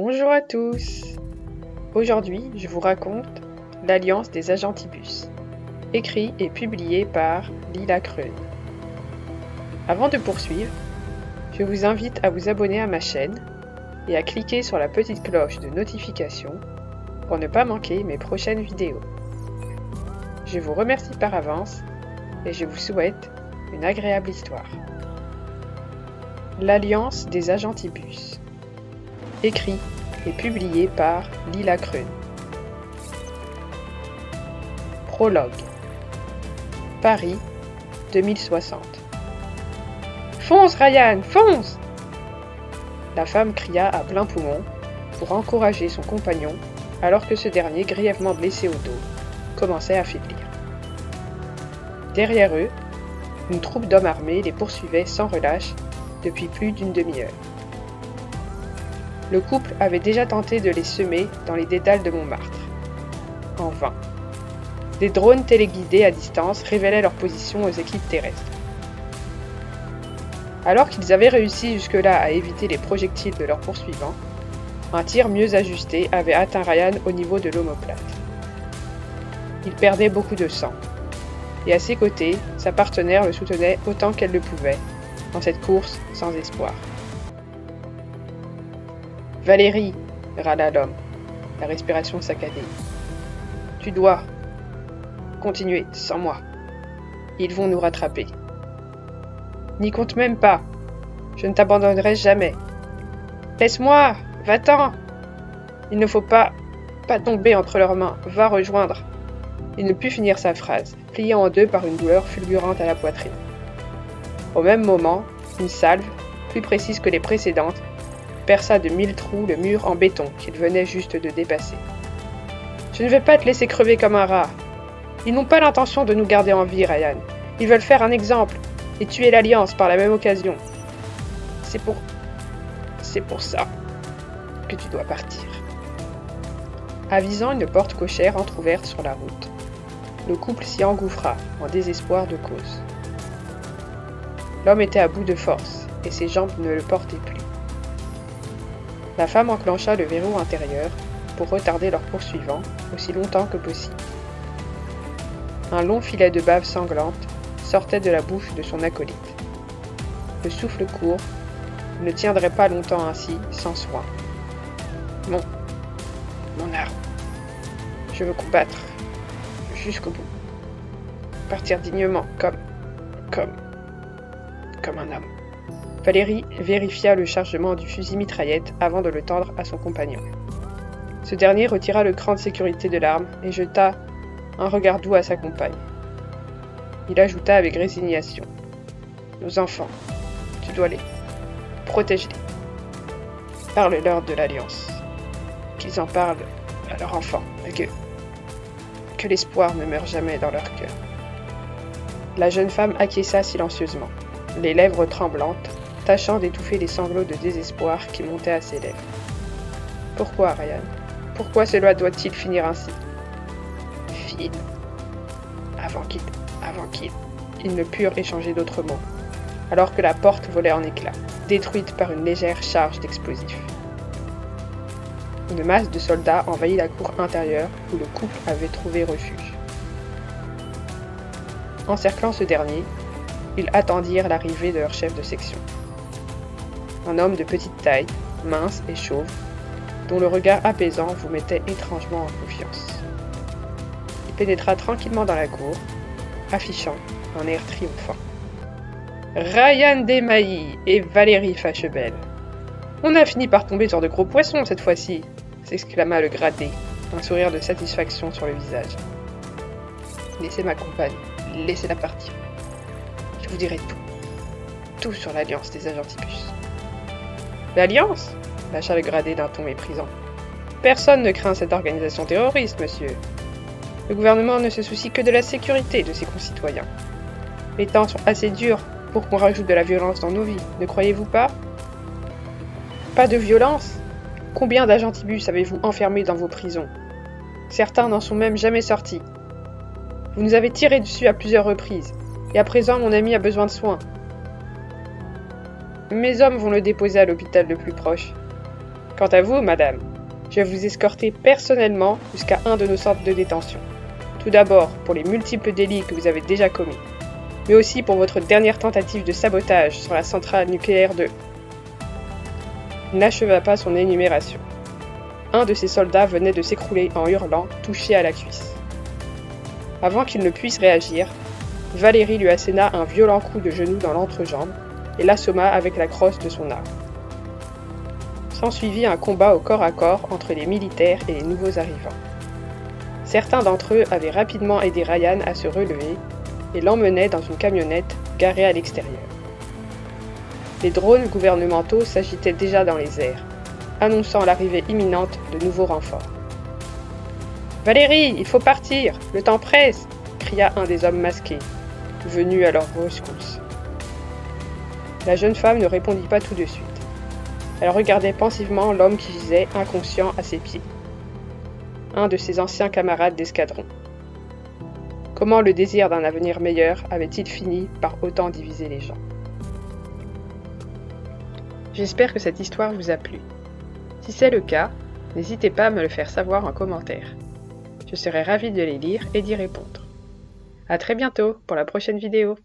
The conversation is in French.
Bonjour à tous. Aujourd'hui, je vous raconte l'Alliance des Agentibus, écrit et publié par Lila Kreun. Avant de poursuivre, je vous invite à vous abonner à ma chaîne et à cliquer sur la petite cloche de notification pour ne pas manquer mes prochaines vidéos. Je vous remercie par avance et je vous souhaite une agréable histoire. L'Alliance des Agentibus, écrit et publié par Lila Kreun. Prologue. Paris, 2060. Fonce, Ryan, fonce! La femme cria à plein poumon pour encourager son compagnon alors que ce dernier, grièvement blessé au dos, commençait à faiblir. Derrière eux, une troupe d'hommes armés les poursuivait sans relâche depuis plus d'une demi-heure. Le couple avait déjà tenté de les semer dans les dédales de Montmartre. En vain. Des drones téléguidés à distance révélaient leur position aux équipes terrestres. Alors qu'ils avaient réussi jusque-là à éviter les projectiles de leurs poursuivants, un tir mieux ajusté avait atteint Ryan au niveau de l'omoplate. Il perdait beaucoup de sang, et à ses côtés, sa partenaire le soutenait autant qu'elle le pouvait, dans cette course sans espoir. « Valérie !» râla l'homme, la respiration saccadée. « Tu dois continuer sans moi. Ils vont nous rattraper. »« N'y compte même pas. Je ne t'abandonnerai jamais. »« Laisse-moi, va-t'en !»« Il ne faut pas tomber entre leurs mains. Va rejoindre. » Il ne put finir sa phrase, plié en deux par une douleur fulgurante à la poitrine. Au même moment, une salve, plus précise que les précédentes, perça de 1000 trous le mur en béton qu'il venait juste de dépasser. « Je ne vais pas te laisser crever comme un rat. Ils n'ont pas l'intention de nous garder en vie, Ryan. Ils veulent faire un exemple et tuer l'Alliance par la même occasion. C'est pour ça que tu dois partir. » Avisant une porte cochère entr'ouverte sur la route, le couple s'y engouffra en désespoir de cause. L'homme était à bout de force et ses jambes ne le portaient plus. La femme enclencha le verrou intérieur pour retarder leurs poursuivants aussi longtemps que possible. Un long filet de bave sanglante sortait de la bouche de son acolyte. Le souffle court ne tiendrait pas longtemps ainsi, sans soin. Mon arme. Je veux combattre jusqu'au bout. Partir dignement, comme un homme. Valérie vérifia le chargement du fusil mitraillette avant de le tendre à son compagnon. Ce dernier retira le cran de sécurité de l'arme et jeta un regard doux à sa compagne. Il ajouta avec résignation. « Nos enfants, tu dois les protéger. Parle-leur de l'Alliance. Qu'ils en parlent à leurs enfants et que l'espoir ne meure jamais dans leur cœur. » La jeune femme acquiesça silencieusement, les lèvres tremblantes, tâchant d'étouffer les sanglots de désespoir qui montaient à ses lèvres. Pourquoi, Ryan? Pourquoi cela doit-il finir ainsi? Fille, avant qu'ils ne purent échanger d'autres mots, alors que la porte volait en éclats, détruite par une légère charge d'explosifs. Une masse de soldats envahit la cour intérieure où le couple avait trouvé refuge. Encerclant ce dernier, ils attendirent l'arrivée de leur chef de section. Un homme de petite taille, mince et chauve, dont le regard apaisant vous mettait étrangement en confiance. Il pénétra tranquillement dans la cour, affichant un air triomphant. « Ryan Desmailly et Valérie Fachebel. On a fini par tomber sur de gros poissons cette fois-ci !» s'exclama le gradé, un sourire de satisfaction sur le visage. « Laissez ma compagne, laissez-la partir. Je vous dirai tout sur l'Alliance des Agentibus. » « L'Alliance » lâcha le gradé d'un ton méprisant. « Personne ne craint cette organisation terroriste, monsieur. Le gouvernement ne se soucie que de la sécurité de ses concitoyens. Les temps sont assez durs pour qu'on rajoute de la violence dans nos vies, ne croyez-vous pas? Pas de violence? Combien d'agentibus avez-vous enfermés dans vos prisons? Certains n'en sont même jamais sortis. Vous nous avez tiré dessus à plusieurs reprises, et à présent mon ami a besoin de soins. Mes hommes vont le déposer à l'hôpital le plus proche. Quant à vous, madame, je vais vous escorter personnellement jusqu'à un de nos centres de détention. Tout d'abord pour les multiples délits que vous avez déjà commis, mais aussi pour votre dernière tentative de sabotage sur la centrale nucléaire de... Il n'acheva pas son énumération. Un de ses soldats venait de s'écrouler en hurlant, touché à la cuisse. Avant qu'il ne puisse réagir, Valérie lui asséna un violent coup de genou dans l'entrejambe et l'assomma avec la crosse de son arme. S'ensuivit un combat au corps à corps entre les militaires et les nouveaux arrivants. Certains d'entre eux avaient rapidement aidé Ryan à se relever et l'emmenaient dans une camionnette garée à l'extérieur. Les drones gouvernementaux s'agitaient déjà dans les airs, annonçant l'arrivée imminente de nouveaux renforts. « Valérie, il faut partir, le temps presse !» cria un des hommes masqués, venu à leur rescousse. La jeune femme ne répondit pas tout de suite. Elle regardait pensivement l'homme qui gisait inconscient à ses pieds. Un de ses anciens camarades d'escadron. Comment le désir d'un avenir meilleur avait-il fini par autant diviser les gens? J'espère que cette histoire vous a plu. Si c'est le cas, n'hésitez pas à me le faire savoir en commentaire. Je serai ravie de les lire et d'y répondre. À très bientôt pour la prochaine vidéo.